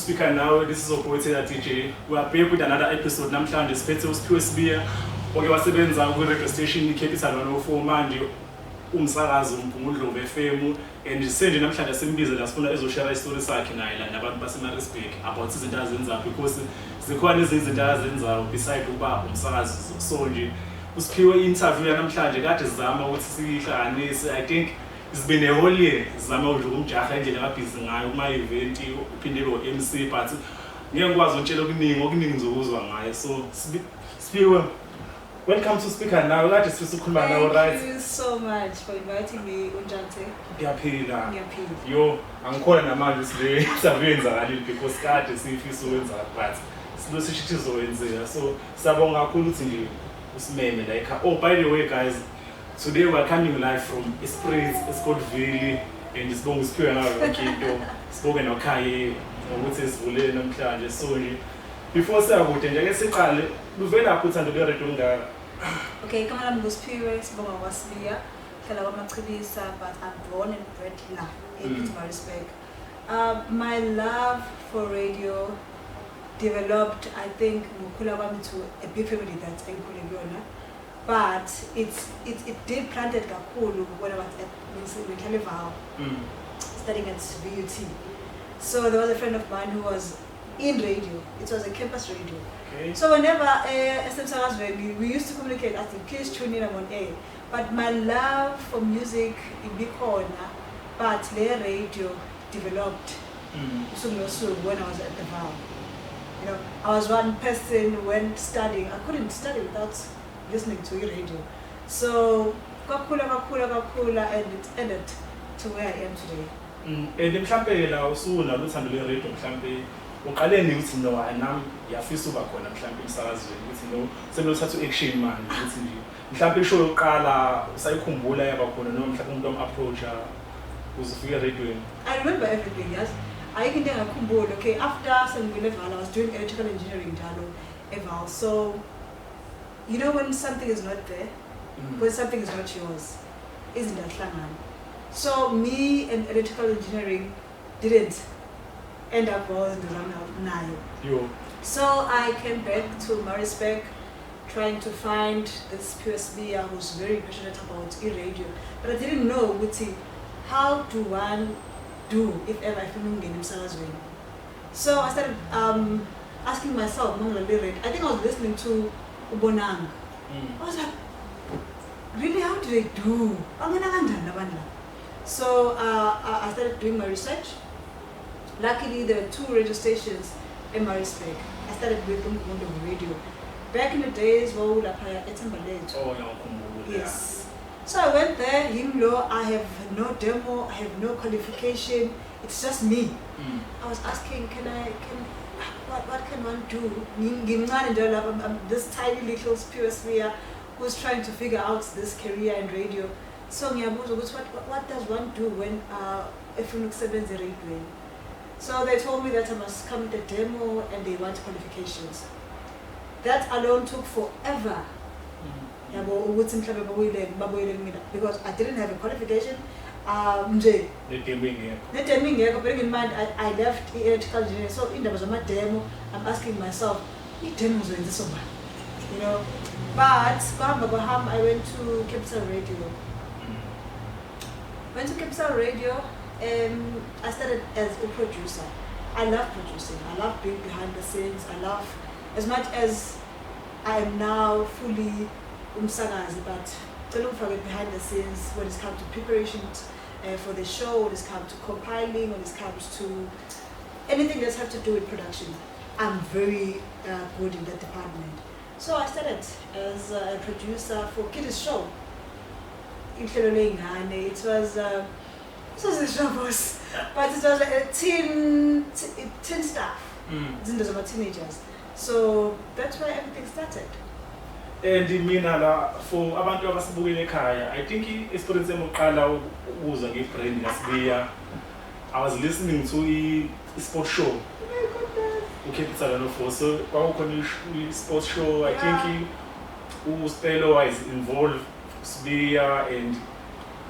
Speaker Nawe. This is Umgungundlovu DJ. We are back with another episode. Namhlanje siphethe uSiphiwe Sibiya oke wasebenza ku radio station iCapital 104 manje umsakazi Umgungundlovu FM and senje namhlanje simbize la sifuna ezoshare istory sakhe naye la nabantu baseMaritzburg about izinto azenzayo because zikhona izinto azenzayo beside ukuba umsakazi so nje uSiphiwe interview namhlanje kade sizama ukuthi sihlanganise. I think it's been a whole year zama ukumjaha indlela abhizi ngayo kuma event uphindele MC but ngeke ngikwazi ukutshela okuningi ngizokuzwa ngayo. So Siphiwe, welcome to Speaker Nawe. Kade sifisa ukukhuluma nawe, right? Thank you so much for inviting me, Unjante. Ngiyaphila. Yo, angikhona namanje sile sabenzakalile because kade sifisa ukwenza but silo sishithi zowenzeka. So siyabonga kakhulu ukuthi nje usimeme like. Oh, by the way guys, today we are coming live from Esprit, Escotville, and sibonga uSiphiwe nawe into sibonge noKhaye ukuthi sivulele namhlanje. So nje before siyakude nje ake siqale luvela kuphi uthando lweredio ngaka? Okay, kama lami nguSiphiwe Sibiya, hlala kwaMachibisa, but I'm born and bred la in Pietermaritzburg. My love for radio developed, I think, ngokukhula kwami to a big family that's engikhule kuyona. But it did planted kakhulu when I was at Nawe, studying at VUT. So there was a friend of mine who was in radio. It was a campus radio. Okay. So whenever we used to communicate, I said, please tune in, I'm on air. But my love for music in Bikona, but the radio developed when I was at the VAL. You know, I was one person when studying. I couldn't study without listening to your radio. So kakula, and it ended to where I am today. And mhlambe la usuna luthando lweredio mhlambe uqale ukuthi no nami yafisa uba khona mhlambe emsakazweni ukuthi no senothatha action man ukuthi nje mhlambe isho yokuqala usayikhumbula yaba khona noma mhlambe umuntu approacha uzofika radioweni. I remember everything, yes. I can tell ngakhumbula. Okay, after Level, I was doing electrical engineering eval. So you know when something is not there, when something is not yours, isn't that hlangana? So me and electrical engineering didn't end up well in the run of Nawe. So I came back to Maritzburg trying to find this Siphiwe Sibiya who's very passionate about e-radio. But I didn't know how do one do if ever I feel in emsakazweni. So I started asking myself, I think I was listening to Ubonang. I was like, really, how do they do? So I started doing my research. Luckily, there were 2 radio stations in Maritzburg. I started with Umgungundlovu radio. Back in the days, oh, yes. So I went there, I have no demo, I have no qualification, it's just me. I was asking, what can one do? I'm this tiny little Siphiwe Sibiya who's trying to figure out this career in radio. So what does one do when if you look radio? So they told me that I must come with a demo and they want qualifications. That alone took forever. Because I didn't have a qualification. Bearing in mind, I left electrical engineering, so in the demo, I'm asking myself, what demos are this one? You know. But I went to Capital Radio. Went to Capital Radio and I started as a producer. I love producing. I love being behind the scenes. I love, as much as I am now fully umsakazi, but behind the scenes when it comes to preparations for the show, when it comes to compiling, when it comes to anything that has to do with production. I'm very good in that department. So I started as a producer for Kitty's show. It was a show, but it was a teen stuff. Teenagers. So that's where everything started. And mina for abantu abasibukele ekhaya, I think experience emoqala ukuzwa ngebrand kaSibiya. I was listening to a sports show. Capital 104. So kwakukhona a sports show. I think uSpelo was involved Sibiya and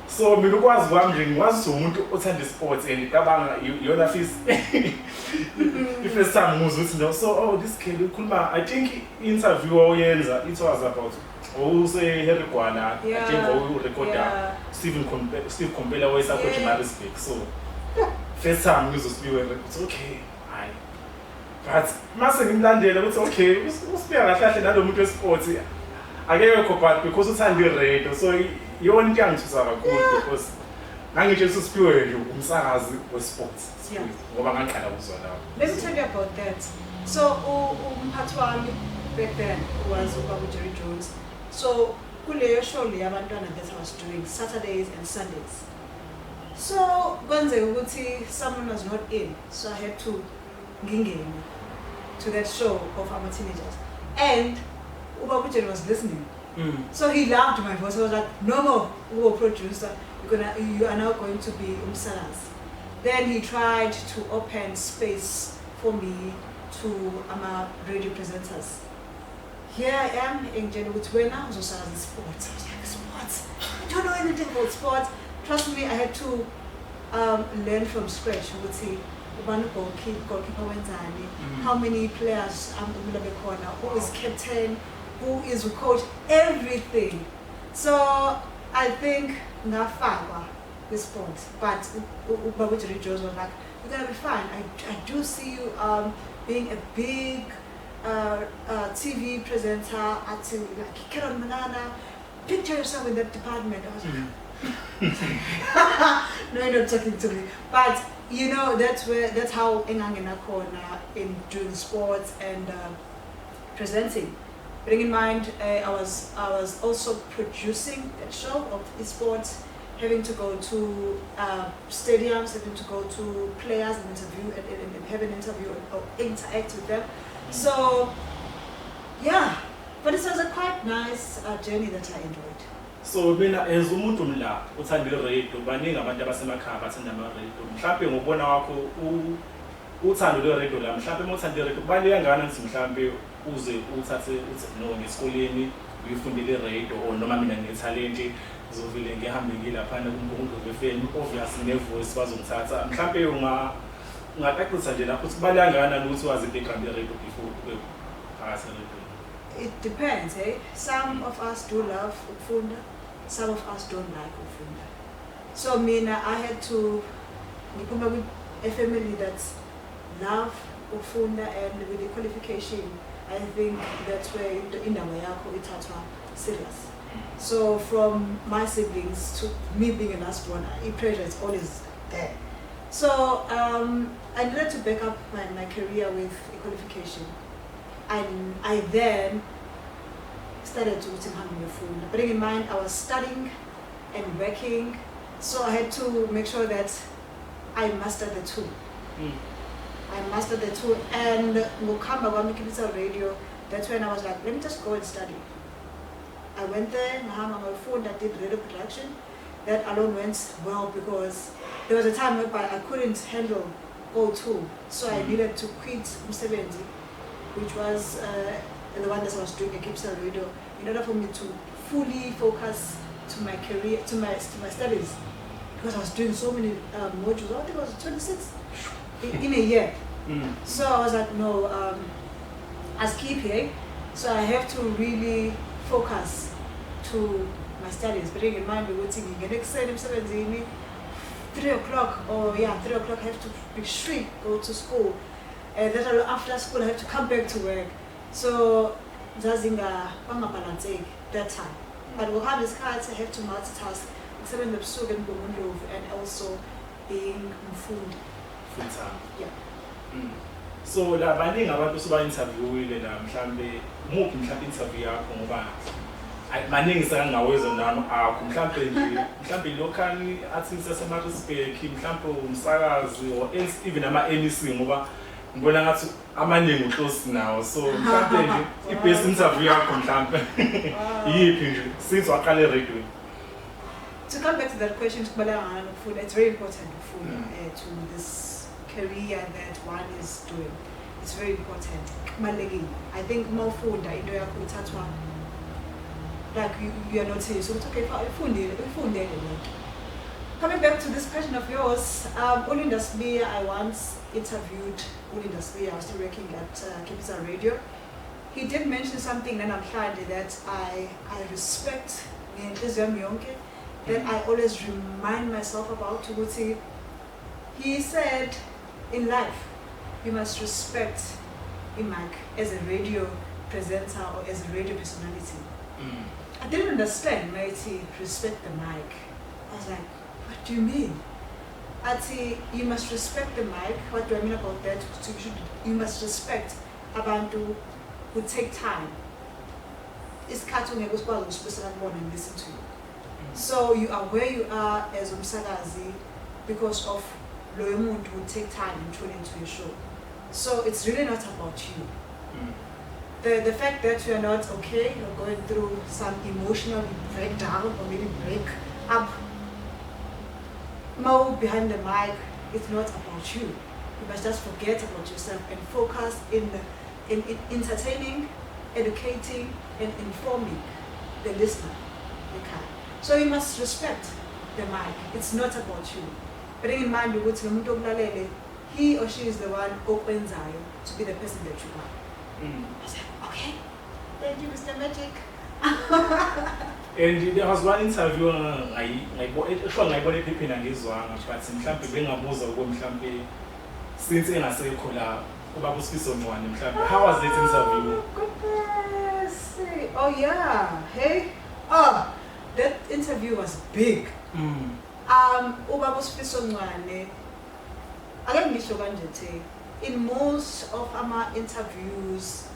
so mina ukwazi kwami nje ngiwazi umuntu othanda sports and cabanga yona fisa The first time I was no, so oh this kid I think interview oyenza it was about say Herikwana, I think recorder Steve Compella was a coach Pietermaritzburg. So first time SimpleSphiwe, it's okay. But mase ngimlandela ukuthi okay uSphiwe kahle nalo muntu wesports akeke kophat because uthanda radio so yona into yangithusa kakhulu because ngangitshe uSphiwe nje umsakazi wesports ngoba ngaqala ukuzwa lawo. Let me tell you about that. So umphathi wami back then was Jerry Jones. So kuleyo show le yabantwana that I was doing Saturdays and Sundays. So kwenzeka ukuthi someone was not in, so I had to ngingene to that show of our teenagers, and Jerry was listening. So he loved my voice. I was like, no more, you're a producer. You are now going to be umsakazi. Then he tried to open space for me to radio presenters. Here I am in January when I was also in sports. I was like, sports? I don't know anything about sports. Trust me, I had to learn from scratch. I would see goalkeeper wenzani, how many players who is captain, who is coach, everything. So I think ngafakwa with sports, but Jerry Jones was like, you're gonna be fine. I do see you being a big TV presenter at like Keron Manana. Picture yourself in that department. I was like, no, you're not talking to me. But you know, that's how engangena khona in doing sports and presenting. Bearing in mind, I was also producing that show of esports, having to go to stadiums, having to go to players and have an interview or interact with them. So yeah, but it was a quite nice journey that I enjoyed. So mina as umuntu mla uthanda radio baningi abantu abasemakhaya bathanda ama radio mhlawumbe ngokubona wakho uthando le radio la mhlawumbe uthanda radio kubaleka ngani ngithi mhlawumbe uze uthathe no ngesikoleni uyifundile radio or noma mina nginetalent ngizovile ngihambe ngilapha kuMgungundlovu FM obviously nevoice bazongithatha mhlawumbe ungaqaqisa nje lapho kubaleka ngani ukuthi wazi background radio before ube phakathi radio. It depends, eh? Some of us do love ukufunda, some of us don't like ukufunda. So I had to become with a family that love ukufunda, and with the qualification, I think that's where indaba yakho ithathwa serious. So from my siblings to me being a last one, pressure is always there. So I needed to back up my career with a qualification. And I then started to funda. Bearing in mind, I was studying and working, so I had to make sure that I mastered the two. I mastered the two, and Mukamba Wamikibisa radio, that's when I was like, let me just go and study. I went there, my phone, I did radio production. That alone went well because there was a time whereby I couldn't handle all two, so I needed to quit Umsebenzi, which was the one that I was doing at Gibson Radio, in order for me to fully focus to my career, to my studies, because I was doing so many modules. I think it was 26 in a year. So I was like, no, I was keep here, so I have to really focus to my studies. Bearing in mind, we were thinking the next 3 o'clock, I have to be straight, go to school. And then after school, I have to come back to work. So Zazinga, that time. But we'll have this cards, I have to multitask, Umgungundlovu, and also being food. Full time. Yeah. So la baningi abantu soba interviewile la mhlambe umuphi mhlambe interview yakho ngoba maningi sekangawezwa nami akho mhlambe local artists yaseMaritzburg mhlambe umsakazi or even ama MEC ngoba ngibona ngathi amaningi uclose nawo so mhlambe nje i-best interview yakho mhlambe yiphi nje since waqala radio. To come back to that question, it's very important to this career that one is doing. It's very important. I think more food like you are not saying so it's okay for food. coming back to this question of yours, Sibiya, I once interviewed Sibiya. I was still working at Capital Radio. He did mention something that I respect in that I always remind myself about. He said, in life, you must respect a mic as a radio presenter or as a radio personality. I didn't understand, matey, respect the mic. I was like, what do you mean? I'd say, you must respect the mic. What do I mean about that? You must respect abantu who take time. It's catching a and listen to you. So you are where you are as umsakazi because of loyo muntu who take time and tune into your show. So it's really not about you. The fact that you are not okay, you're going through some emotional breakdown or maybe break up, behind the mic, it's not about you. You must just forget about yourself and focus in entertaining, educating, and informing the listener. So you must respect the mic. It's not about you. Bearing in mind, he or she is the one opens to be the person that you are. I said, okay, thank you, Mr. Magic. And there was one interview, like what people in this one, but since how was that interview? Oh, goodness. Oh, yeah. Hey. Oh, that interview was big. In most of our interviews,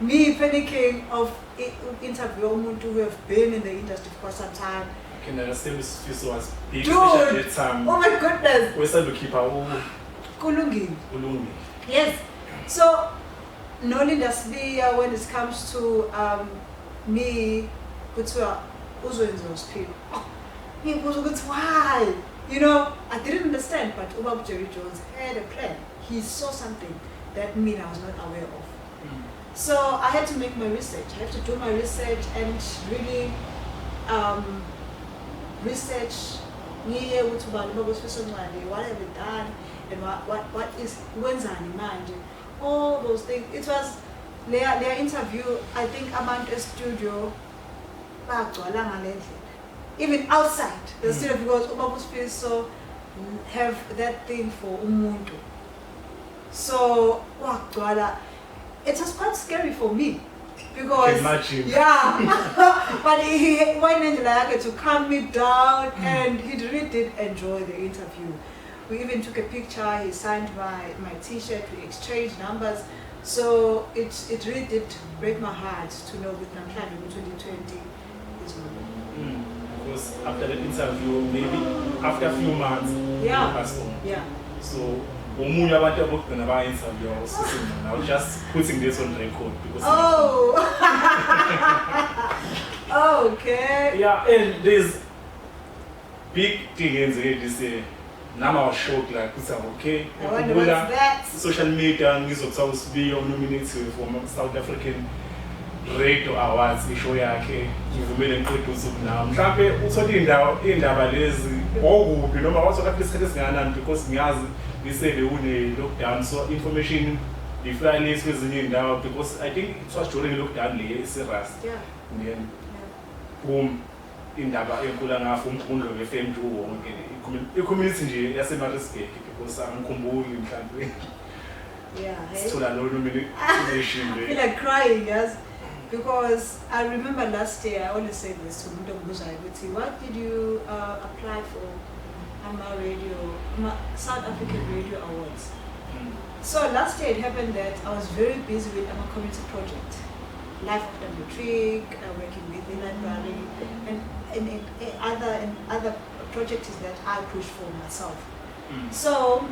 me panicking of interview who have been in the industry for some time. Okay, the SimpleSphiwe was big. Dude, oh my goodness. Where's the keeper? Kulungi. Yes. So, Sibiya, when it comes to me, why? You know, I didn't understand, but Jerry Jones had a plan. He saw something that I was not aware of. So I had to make my research. I had to do my research and really research what have we done and what is wenzani manje. All those things. It was their interview. I think Amanda studio. Even outside the studio, because SimpleSphiwe so have that thing for umuntu. So it was quite scary for me because yeah, but he wanted to calm me down, and he really did enjoy the interview. We even took a picture. He signed my T-shirt. We exchanged numbers. So it really did break my heart to know that Namhlanje in 2020 is over. Because after the interview, maybe after a few months, yeah, he passed on. Yeah. So interview, I was just putting this on record because okay. Yeah, and there's big things this year. Now I was shocked, like, okay, I wonder what's that? Social media and SimpleSphiwe nominated for South African Radio Awards, isho yakhe ngivumele ngiqeduse now. Mhlambe uthola indaba lezi okuphi noma wathola isikhathi esinganani because ngiyazi ngisebe une lockdown, so information ifly late kwezinye indawo because I think it was during lockdown le serious. Yeah. And then boom, indaba enkulu ngafu Umgungundlovu FM nje wonke i-community nje yaseMaritzburg because angikhumbuli mhlambe. Yeah. Sithola lo nomination. I feel like crying, yes. Because I remember last year, I always say this to Umgungundlovu, what did you apply for South African Radio Awards? So last year it happened that I was very busy with a community project, Life After Matric, working with the library, and other projects that I push for myself. So,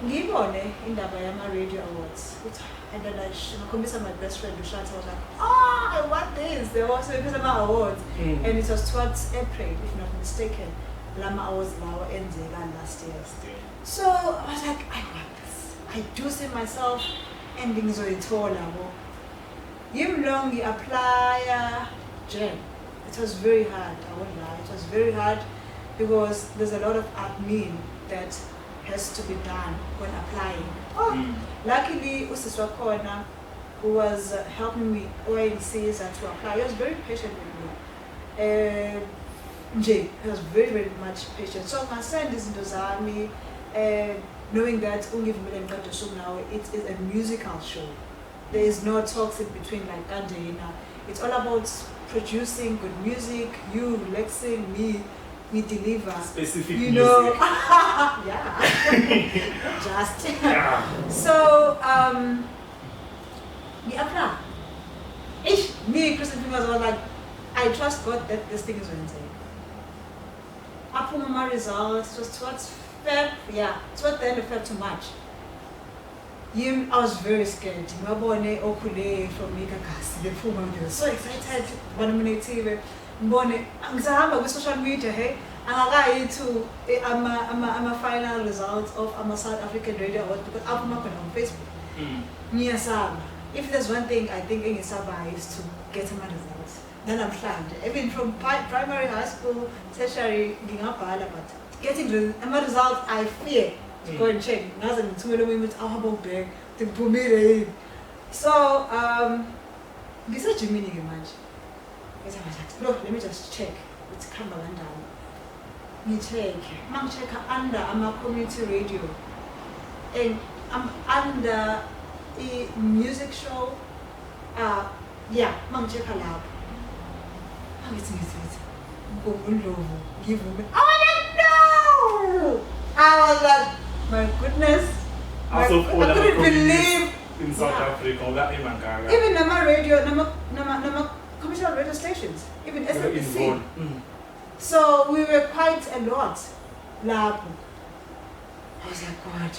ngibone indaba yama Radio Awards. And then I my best friend Dushata was like, I want this. There was a awards. And it was towards April, if not mistaken. Lama Awards last year. So I was like, I want this. I do see myself ending Zoitola. You long apply, jam. It was very hard, I won't lie. It was very hard because there's a lot of admin that has to be done when applying. Luckily, Usiswa Kona, who was helping me ONCs to apply, he was very patient with me. He was very, very much patient. So my son is in Dozami, knowing that Umgungundlovu and Pietermaritzburg, it is a musical show. There is no talks in between like Kandena. It's all about producing good music, you relaxing, me deliver. Specific you know, music. Yeah. Not just. Yeah. So, we apply. Me, Christian Fingers, was like, I trust God that this thing is going to take. After my results, it was towards Feb, towards the end of Feb to March. I was very scared. I was so excited. I'm with social media, hey. And I'm a final result of a South African radio award because I'm on Facebook. If there's one thing I think in Isaba is to get my results. Then I'm planned. Even from primary, high school, tertiary, but getting my results, I fear to go and check. So, besides Jimmy Nigemanj, look, let me just check. It's Cumberland down. Me check. I'm check under. I'm a community radio, and I'm under a music show. I'm check a lab. Umgungundlovu, give me. Oh no! I was like, my goodness. I couldn't believe. In South Africa, even Nama radio, Nama commercial radio stations, even SimpleSphiwe. So we were quite a lot. Lab. I was like, God,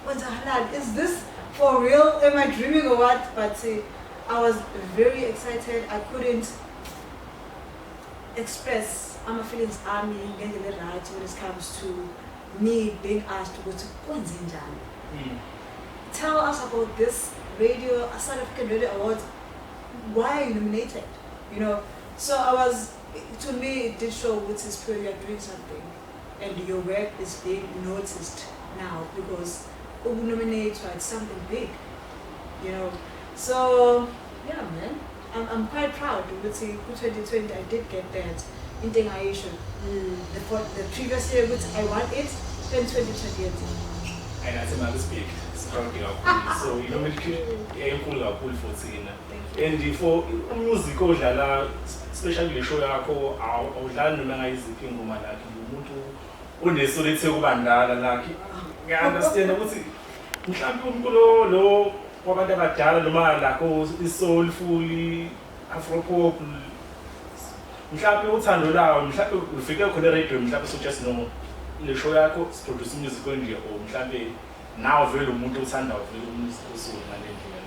what's that? Is this for real? Am I dreaming or what? But I was very excited. I couldn't express my feelings army getting the right when it comes to me being asked to go to Kwanzinjani. Tell us about this radio, South African Radio Awards. Why are you nominated? You know, so to me, it did show with SimpleSphiwe you are doing something, and your work is being noticed now because who nominates for something big, you know. So yeah, man, I'm quite proud. With 2020, I did get that integration. The previous year, which I won it, then 2020. And I think speak. So you know, cool for seeing. And for music, especially the show, I understand wabantu abadala noma lakho isoulful afropop mhlawumbe uthando lawo mhlawumbe ufike khona radio mhlawumbe suggest no le show yakho produce music nje o mhlawumbe nawo vele umuntu uthanda vele umusic usuku ngalendlela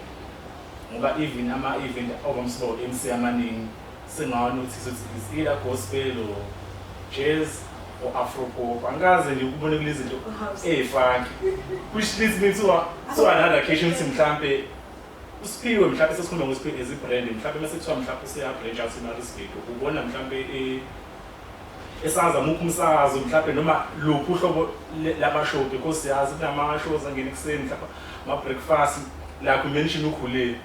ngoba even ama event obamsibo MC amaningi singawa notice ukuthi is either gospel or jazz or afropop angaze nje ukubone kulezi zinto funky which leads me to another occasion mhlawumbe uSiphiwe mhlawumbe sesikhuluma ngoSiphiwe as a brand mhlawumbe mase kuthiwa mhlawumbe siya branch out eMaritzburg ubona mhlawumbe esaza mukho umsakazo mhlawumbe noma luphi uhlobo labashow because siyazi kunama shows angena ekseni mhlawumbe ma breakfast la ku mention ukhule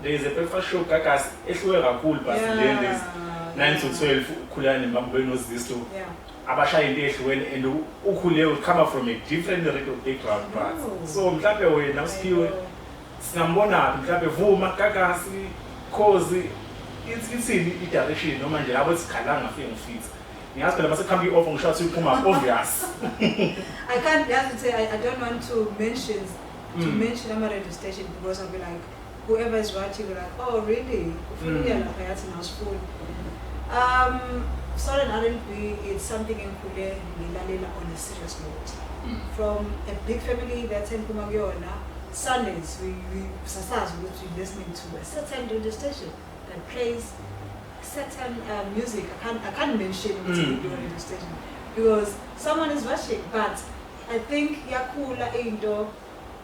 there is a breakfast show gagas ehluke kakhulu but then there's 9 to 12 ukhulane mabube nozisto abashaya into ehlukene and ukhule come from a different radio background but so mhlawumbe wena uSiphiwe singambona mhlawumbe vuma gagasi cause it's in direction noma nje labo sikhalanga ngafike ngifitha ngiyazi phela base khambi offer ngisho ukuthi uphuma obvious I can't just say I don't want to mention a radio station because I'll be like whoever is watching will like oh really Soul and R&B, it's something in Kule Milalela on a serious note. From a big family that's in Kumagiona, Sundays we listening to a certain radio station that plays certain music. I can't mention what's in the radio station because someone is watching. But I think Yakula Indo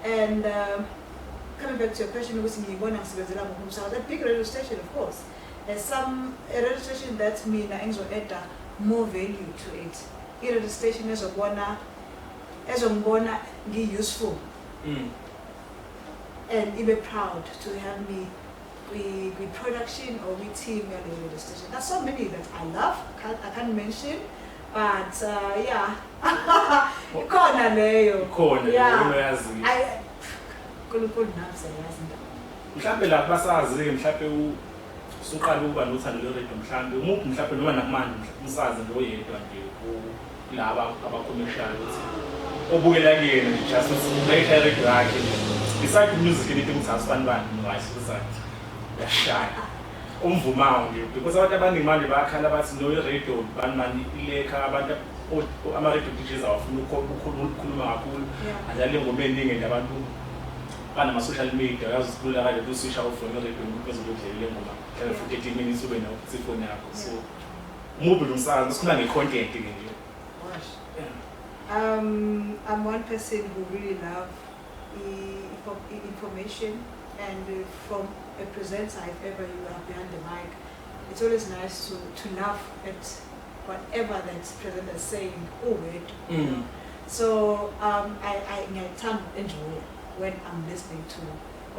and coming back to your question, that big radio station, of course. There's a radio station that mina engizoadd more value to it. I-radio station ezongibona ngi-useful. And be proud to have me with production or with team at the radio station. There's so many that I love, I can't mention, but yeah. Khona leyo. Yeah. Khona nazi. Mhlambe la basazi mhlambe usuqala ukuba nothando lweredio mhlambe umuphi mhlambe noma nakumanje umsazi lo yedwa nje kulaba abacommercial ukuthi obukela kuyena just ukuthi radio yakhe beside music into ukuthi asifanibani ngiyasizathi yashaya umvumayo nje because abantu abaningi manje bakhala bathi no radio banimani ilekha abantu ama-radio DJs awafuna ukukhuluma kakhulu adlale ngoma eningi nje abantu banama-social media uyazikhulula kanje uswisha off radio bezokudlela ngoma mhlawumbe for 30 minutes ube nefoni yakho so umuphi lo msakazi sikhuluma nge-content ke nje. I'm one person who really love information, and from a presenter, if ever you are behind the mic, it's always nice to laugh at whatever that presenter is saying or it. So I enjoy when I'm listening to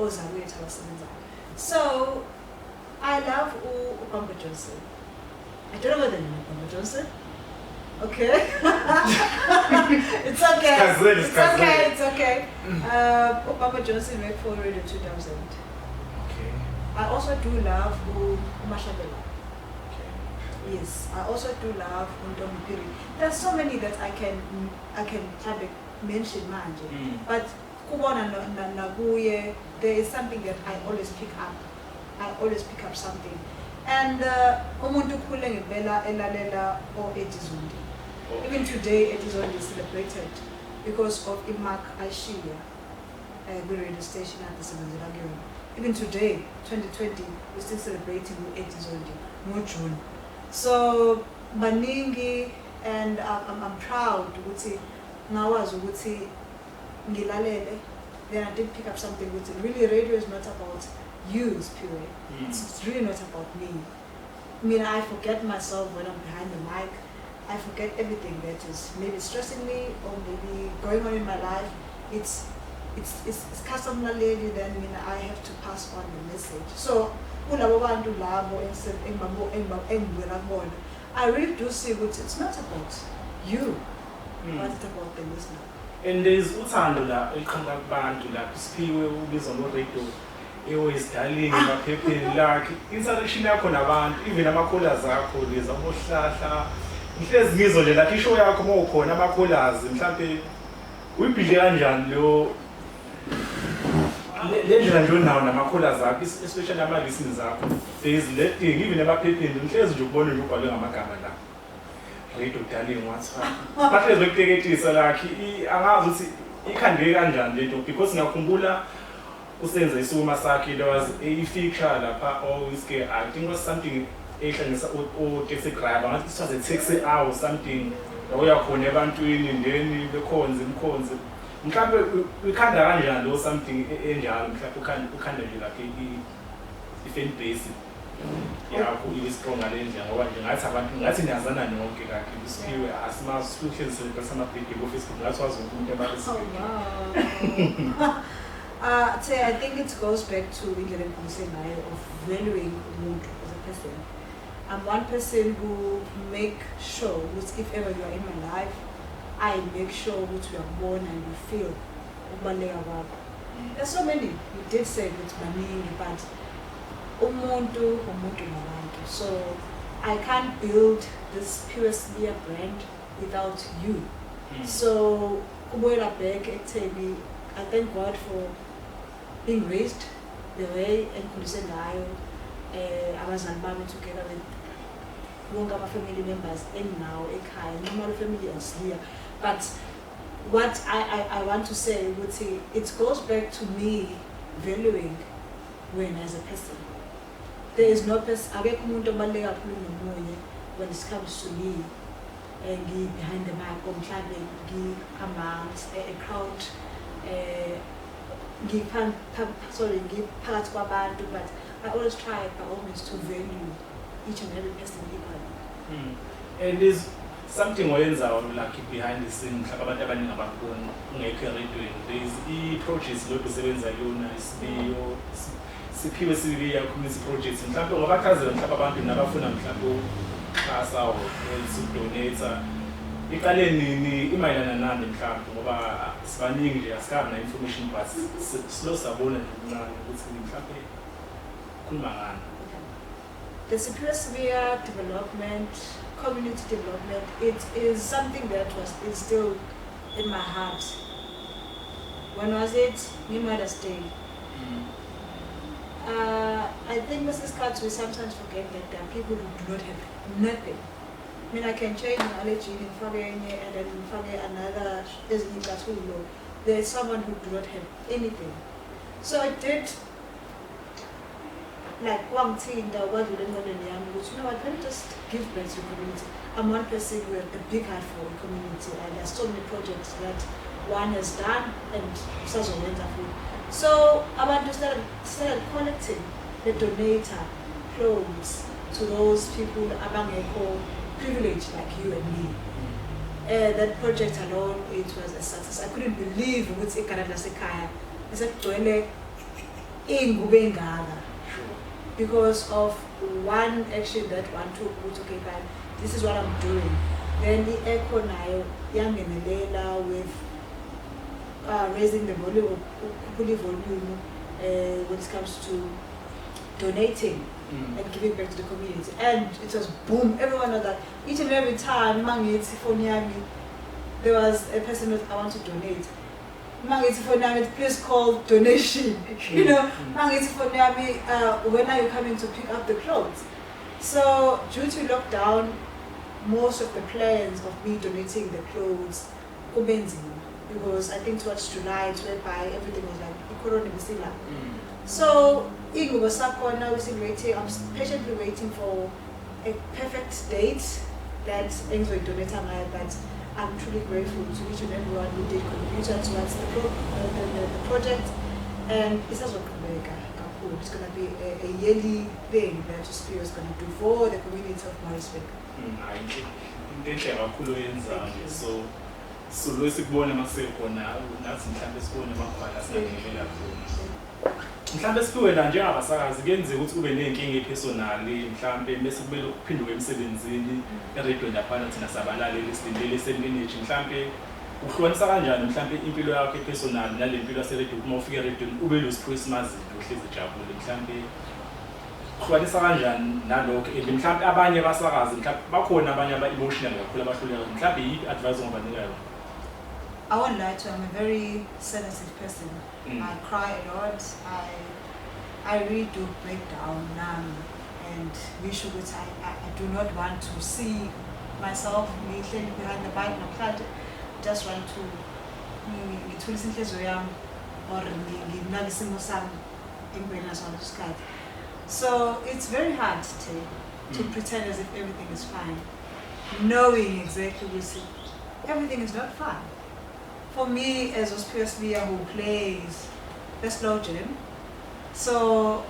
Ozawet Awasebenza. So I love Ubamba Johnson. I don't know whether you know Ubamba Johnson. Okay. It's okay. It's okay. Ubamba Johnson worked for Radio 2000. Okay. I also do love Umashabela. Okay. Yes, I also do love Umgungundlovu. There's so many that I can mention manje. But kubona naguye, there is something that I always pick up. I always pick up something. And umuntu khule ngempela elalela Etizondi. Even today Etizondi is celebrated because of Imak Aishiya, the radio station at the Sebenzela. Even today, 2020, we're still celebrating Etizondi, more June. So baningi, and I'm proud ukuthi ngawazi ukuthi ngilalele. Then I did pick up something with it. Really, radio is not about you, Siphiwe. It's really not about me. I mean, I forget myself when I'm behind the mic. I forget everything that is maybe stressing me or maybe going on in my life. It's customer lady. Then I have to pass on the message. So I really do see what it's not about you, but it's about the listener. And there's uthando la eliqhamuka kubantu la Siphiwe ubizwa ngo-radio always darling emaphepheni lakhe interaction yakho nabantu even ama-callers akho leza abohlahla mhlezi ngizwe nje lathi ishow yakho uma ukhona ama-callers mhlawumbe uyibhidle kanjani le ndlela nje onawo nama-callers akho especially ama-listeners akho there is that thing even emaphepheni mhlezi nje ubone nje ubhalwe ngamagama la radio darling WhatsApp bahle zokuteketisa lakhe angazi ukuthi ikhandeke kanjani lento because ngiyakhumbula usenza isuma sakhe there was a feature lapha always ke I think was something ehlanganisa taxi driver ngathi it was a taxi hour something uyakhona ebantwini then bekhonze imkhonze mhlawumbe ukhanda kanjani lo something enjalo mhlawumbe ukhanda nje lakhe i-fan base yakho i-strong ngalendlela ngoba nje ngathi abantu ngathi niyazana nonke kakhe Siphiwe asimazi sihlezi selebhasa amabhidi ku-Facebook ngathi wazi umuntu ebalisiwe. I think it goes back to indlela engikhombise ngayo of valuing umuntu as a person. I'm one person who make sure that if ever you are in my life, I make sure that you are born and you feel ukubaluleka kwakho. There's so many. You did say it's maningi, but umuntu ngabantu. So I can't build this SimpleSphiwe brand without you. So kubuyela back ekutheni I thank God for being raised the way engikhuliswe ngayo abazali bami together with bonke ama-family members enginawo ekhaya noma lo family asiliya. But what I want to say ukuthi it goes back to me valuing when as a person. There is no person, akekho umuntu obaluleke kakhulu nomunye when it comes to me behind the mic or mhlawumbe amongst a crowd. Ngiphakathi kwabantu, but I always try by all means to value each and every person equally. And there's something like behind the scenes, abantu abaningi abakubona ungekho eradweni. There's i-projects lokhu sebenza kuyona Siphiwe Sibiya community projects. Mhlawumbe ngabachazela mhlawumbe abantu nabafuna mhlawumbe ukuxhasa or ukudonate. Iqale nini imayelana nani mhlawumbe ngoba sibaningi nje asikabi na information but silo sabona nani ukuthi mhlawumbe khuluma ngani. The Siphiwe Sibiya development, community development, it is something that was instilled in my heart. When was it? Mother's Day. I think Mrs. Katz, we sometimes forget that there are people who do not have nothing. I mean, I can change knowledge in Fagenye and then another is in Kasulo. There is someone who do not have anything. So I did like one thing that was within one young, which you know what, let me just give back to the community. I'm one person with a big heart for the community, and there's so many projects that one has done and such a wonderful. So I started collecting the donator clothes to those people abangeko privileged like you and me. That project alone, it was a success. I couldn't believe what's ikarala sekaya. It's actually because of one action that one took, okay, fine, this is what I'm doing. Then the echo nayo yangenelela with raising the volume when it comes to donating and giving back to the community. And it was boom, everyone knows that each and every time there was a person that I want to donate. Please call donation. You know, when are you coming to pick up the clothes? So due to lockdown, most of the plans of me donating the clothes because I think towards July, it's whereby everything was like corona. So now waiting. I'm patiently waiting for a perfect date that things will donate but I'm truly grateful to each and everyone who did contribute towards the project, and it's also it's going to be a yearly thing that SimpleSphiwe is going to do for the community of Pietermaritzburg. So losikubona makusekhona nathi mhlambe sibone amakhwala singakelela khona. Mhlambe Siphiwe la njengabasakazi kuyenzeka ukuthi ube nenkinga epersonally mhlambe bese kumele uphinde emsebenzini eRadio laphana thina sabalaleli silindele seminage mhlambe uhlukanisa kanjani mhlambe impilo yakho epersonal nalempilo yaseRadio uma ufika eRadio ube lo SimpleSphiwe simazile uhlezi ejabule mhlambe uhlukanisa kanjani nalokho mhlambe abanye basakazi mhlambe bakhona abanye aba-emotional kakhulu abahluleka mhlambe yi-advice ongabanika yona. I won't lie to you, I'm a very sensitive person. I cry a lot. I really do break down now, and wish I do not want to see myself behind the bike. I just want to so it's very hard to pretend as if everything is fine, knowing exactly everything is not fine. For me, as SimpleSphiwe who plays the slow jam, so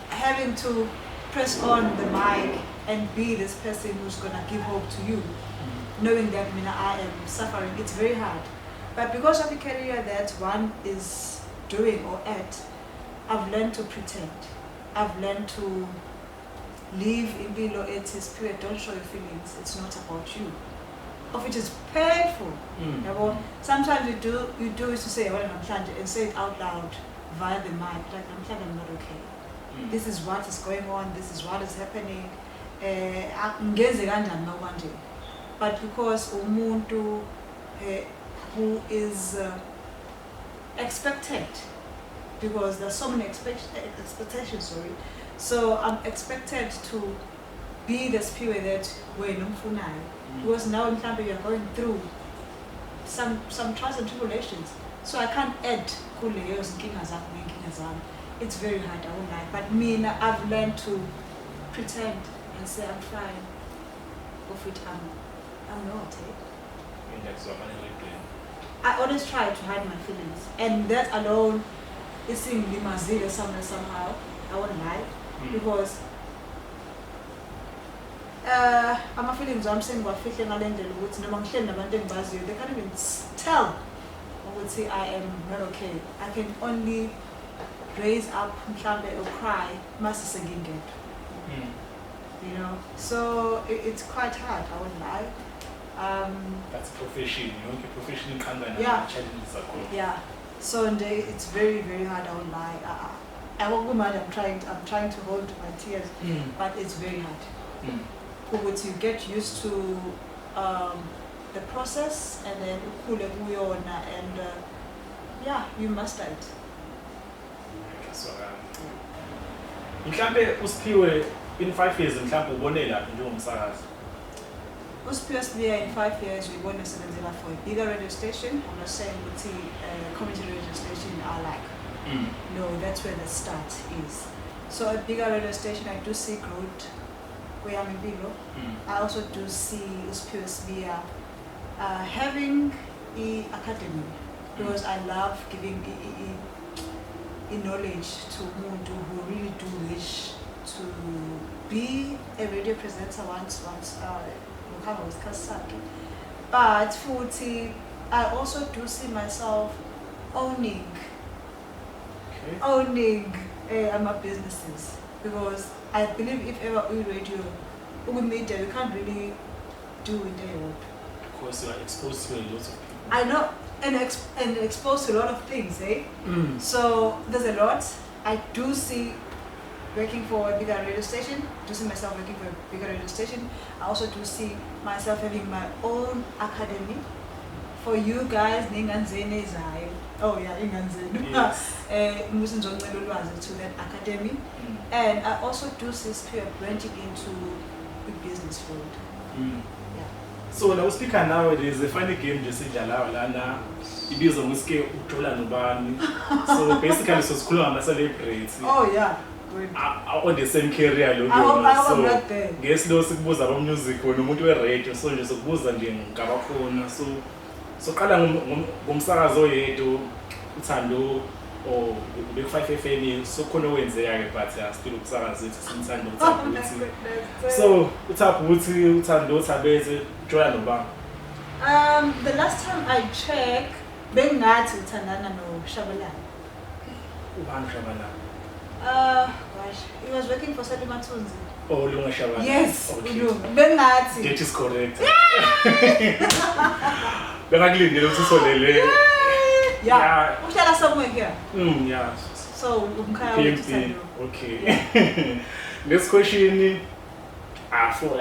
having to press on the mic and be this person who's gonna give hope to you, knowing that I am suffering, it's very hard. But because of the career that one is doing or at, I've learned to pretend. I've learned to live in below SimpleSphiwe, don't show your feelings, it's not about you. Of which is painful. Sometimes you do is to say and say it out loud via the mic, like I'm not okay. This is what is going on, this is what is happening. But because umuntu who is expected, because there's so many expectations, so I'm expected to be the SimpleSphiwe that we're not. Because now in Tampa we are going through some trials and tribulations. So I can't add kuleos and kingas. It's very hard, I won't lie. But me, I've learned to pretend and say I'm fine. Of which I'm not. I always try to hide my feelings. And that alone is in Limazile somehow. I won't lie, because ama feelings wami sengiwafihle ngale ndlela ukuthi noma ngihleli nabantu engibaziyo, they can't even tell ukuthi I am not okay. I can only raise up mhlambe or cry mase sengingedwa. You know, so it's quite hard, I won't lie. That's a profession, you know, your profession in Kanga yeah. challenges are cool. Yeah. So it's very, very hard, I won't lie. I won't go mad, I'm trying to hold my tears, but it's very hard. But you get used to the process, and then and yeah, you master it. So mhlambe uSiphiwe in 5 years mhlambe ubone laphi njengomsakazi? uSiphiwe Sibiya in 5 years we want to sebenzela for a bigger radio station. I'm not saying community radio station are like no, that's where the start is. So a bigger radio station, I do see growth where I'm in Bilo. I also do see uSiphiwe Sibiya having an academy, because I love giving knowledge to umuntu who really do wish to be a radio presenter once but futhi I also do see myself owning my businesses, because I believe if ever we radio media, you can't really do it anymore. Because you are exposed to a lot of people. I know, and exposed to a lot of things, eh? So there's a lot. I do see working for a bigger radio station, do see myself working for a bigger radio station. I also do see myself having my own academy for you guys. Oh yeah, yes. To that academy. And I also do see Siphiwe branching into the business world. Yeah. So now speaker nowadays, a funny game just idlalayo lana ibizwa ngokuthi ujola nobani. So basically so sikhuluma ngama celebrities. Oh yeah. Good. On the same career lo so ngesilo sikubuza aba music wena umuntu we radio, so nje sokubuza nje ngabakhona. So qala ngomsakazo yethu uthando or big 5 FM, so khona wenzeka ke, but still ukusakaza ethi simthanda uThabo. So uThabo uthi uthando uthabeze joya noba. The last time I checked, bengathi uthandana no Shabalala. Ubani Shabalala? Gosh, he was working for Selima Tunzi. Oh, Lunga Shabalala. Yes, okay. Bengathi. That is correct. Bengakulindele ukuthi usolele. Yeah. Uhlala somewhere here. Yeah. So, PMP. Okay. Yeah. Next question. For I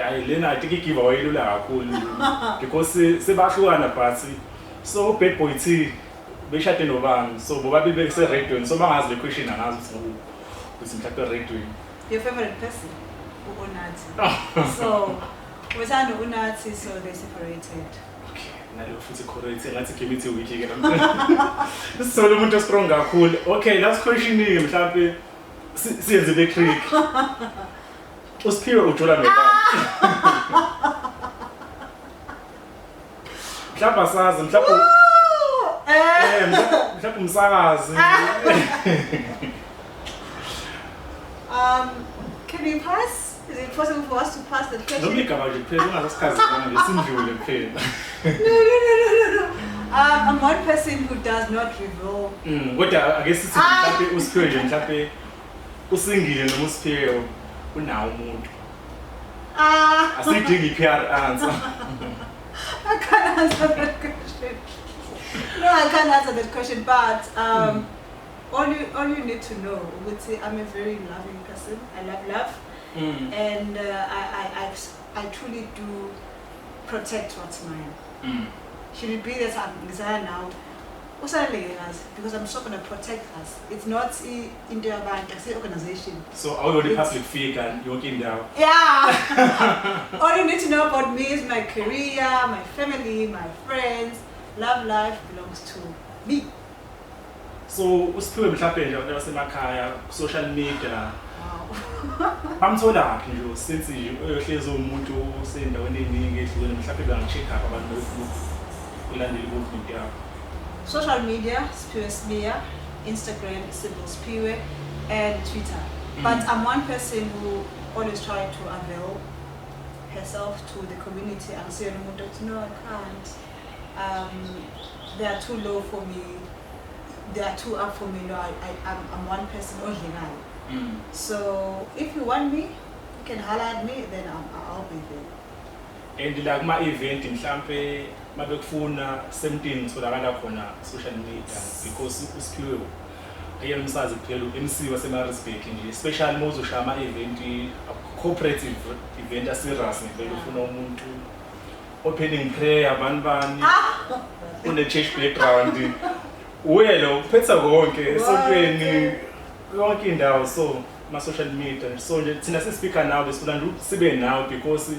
think give away lula kakhulu because sebahlukana phansi. So bad boy T beshade nobani. So bobabili bese radio. So bangazi le question angazi ukuthi mhlawumbe radio. Your favorite person? Unathi. So wethanda uNathi, so they separated. Nalo futhi correct ngathi give it a week ke namhlanje. So lo muntu strong kakhulu. Okay, last question ke mhlawumbe siyenze le trick. uSiphiwe ujola nobani? Mhlawumbe asazi mhlawumbe mhlawumbe umsakazi. Can we pass? Is it possible for us to pass the question? Nobody can imagine phela ungasikhazi manje sindlule phela. No. I'm one person who does not reveal. Kodwa I guess sithi mhlawumbe uSiphiwe nje mhlawumbe usingile noma uSiphiwe unawo umuntu. Asidingi PR answer. I can't answer that question. No, I can't answer that question, but all you need to know, I'm a very loving person. I love. And I truly do protect what's mine. Should it be that I'm now? Because I'm still going to protect us. It's not in the bank, it's an organization. So all the public figure and you're working down. Yeah. All you need to know about me is my career, my family, my friends. Love life belongs to me. So uSiphiwe mhlawumbe nje abantu basemakhaya social media. Bamthola laphi nje since uyohlezi umuntu usendaweni eningi ehlukene mhlawumbe bangacheck up abantu ukulandela movement yakho. Social media, Siphiwe Sibiya, Instagram, SimpleSphiwe, and Twitter, But I'm one person who always try to avail herself to the community and say, no, I can't. They are too low for me. They are too up for me. No, I'm one person only. So if you want me, you can holler at me, then I'll be there. And like my event in Champe, my big phone, same thing, so that I on social media because uSiphiwe ayemsazi kuphela uMC waseMaritzburg nje especially mawuzoshaya ama event cooperative event serious ngempela ufuna umuntu opening prayer bani une church background uyelo uphetha konke esontweni yonke indawo so ma social media so nje thina sespeaker nawe besifuna nje sibe nawe because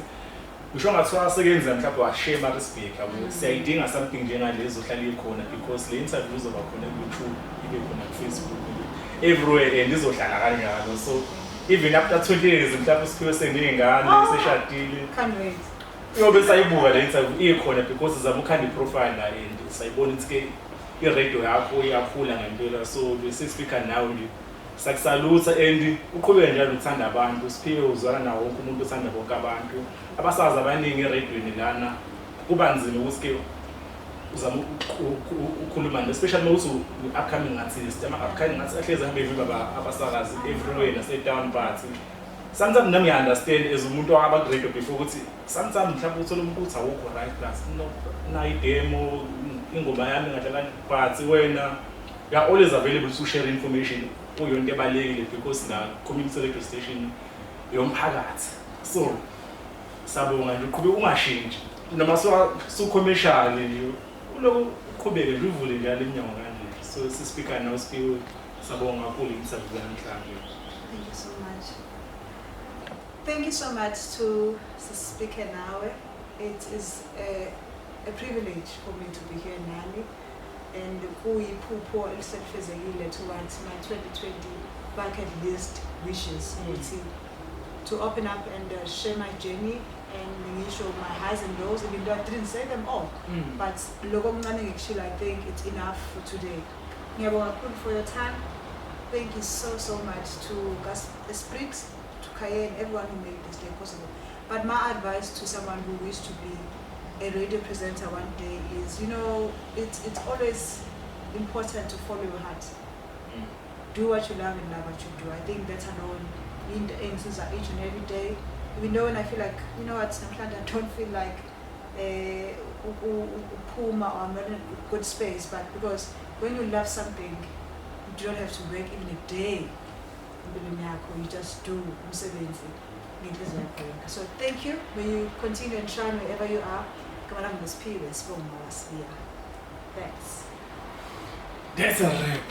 ngisho ngathiwa sekenza mhlawumbe washare Maritzburg siyayidinga something njengalezo ohlala ikhona because le interview izoba khona ku YouTube ibe khona ku Facebook everywhere and izohlala kanjalo so even after 20 years mhlawumbe uSiphiwe seningane seshadile Can't wait. Yobe sayibuka le interview ikhona because sizama ukhanda iprofile la and sayibona ukuthi ke iradio yakho iyakhula ngempela so bese speaker nawe nje sakusalutha and uqhubeke njalo uthanda abantu uSiphiwe uzwana nawo wonke umuntu uthanda bonke abantu abasazi abaningi eradioini lana kuba nzima ukuthi ke uzama ukukhuluma especially mawuthi upcoming artist upcoming artist ahlezi hambe viva abasakazi everywhere nase town party sometimes nami understand as umuntu waba ku radio before ukuthi sometimes mhlawumbe uthola umuntu uthi awukho right plus na idemo ingoma yami ngadlala party wena you are always available to share information uyonke ebalekile because na community radio station yomphakathi so sabonga nje uqhubeka ungashintshi noma so commercial nje uloku uqhubeke nje uvule njalo iminyango kanje so sispeaker now uSiphiwe sabonga kakhulu interview namhlanje. Thank you so much. Thank you so much to Speaker Nawe. It is a privilege for me to be here in Nani and kuyiphupho elisetshenzekile towards my 2020 bucket list wishes to open up and share my journey and show my highs and lows, even though I didn't say them all. But I think it's enough for today. Ngiyabonga kakhulu for your time. Thank you so much to Gas Esprit, to Kaye, and everyone who made this day possible. But my advice to someone who wishes to be a radio presenter one day is, it's always important to follow your heart. Do what you love and love what you do. I think that's alone in the answers each and every day. Even though when I feel like, I don't feel like Puma or I'm not in a good space, but because when you love something, you don't have to work even a day. You just do. So thank you. May you continue and shine wherever you are. Thanks. That's a wrap.